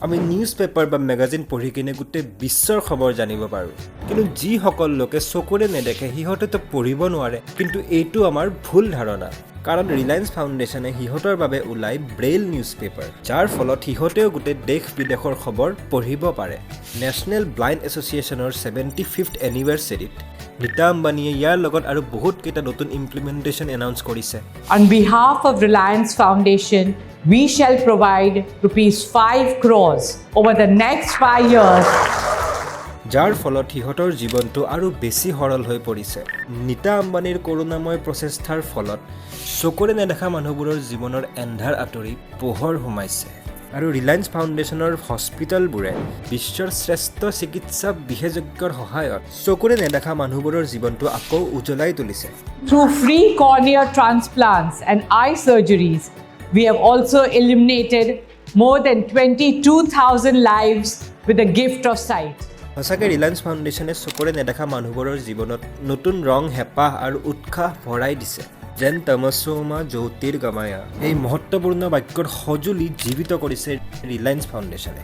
আমি news paper বা magazine পঢ়ি কিনে গোটেই বিশ্বৰ খবৰ জানিব পাৰোঁ কিন্তু যিসকল লোকে চকুৰে নেদেখে সিহঁতেতো পঢ়িব নোৱাৰে কিন্তু এইটো আমাৰ ভুল ধাৰণা কাৰণ ৰিলায়েন্স ফাউণ্ডেশ্যনে সিহঁতৰ বাবে ওলাই ব্ৰেইল নিউজ পেপাৰ যাৰ ফলত সিহঁতেও গোটেই দেশ বিদেশৰ খবৰ পঢ়িব পাৰে নেশ্যনেল ব্লাইণ্ড এছ'চিয়েশ্যনৰ 75th এনিভাৰ্চেৰীত নীতা আম্বানীয়ে ইয়াৰ লগত আৰু বহুত কেইটা নতুন ইমপ্লিমেণ্টেশ্যন এনাউন্স কৰিছে On behalf of Reliance Foundation, we shall provide rupees 5 crores over the next 5 years. যাৰ ফলত সিহঁতৰ জীৱনটো আৰু বেছি সৰল হৈ পৰিছে নীতা আম্বানীৰ কৰোণাময় প্ৰচেষ্টাৰ ফলত চকুৰে নেদেখা মানুহবোৰৰ জীৱনৰ এন্ধাৰ আঁতৰি পোহৰ সোমাইছে আৰু ৰিলায়েন্স ফাউণ্ডেশ্যনৰ হস্পিটেলবোৰে বিশ্বৰ শ্ৰেষ্ঠ চিকিৎসা বিশেষজ্ঞৰ সহায়ত চকুৰে নেদেখা মানুহবোৰৰ জীৱনটো আকৌ উজ্বলাই তুলিছে Through free cornea transplants and eye surgeries, we have also eliminated more than 22,000 lives with the gift of sight. সঁচাকৈ ৰিলায়েন্স ফাউণ্ডেশ্যনে চকুৰে নেদেখা মানুহবোৰৰ জীৱনত নতুন ৰং হেঁপাহ আৰু উৎসাহ ভৰাই দিছে যেন তমসোমা জ্যোতিৰ্গময়া এই মহত্বপূৰ্ণ বাক্যৰ সঁজুলি জীৱিত কৰিছে ৰিলায়েন্স ফাউণ্ডেশ্যনে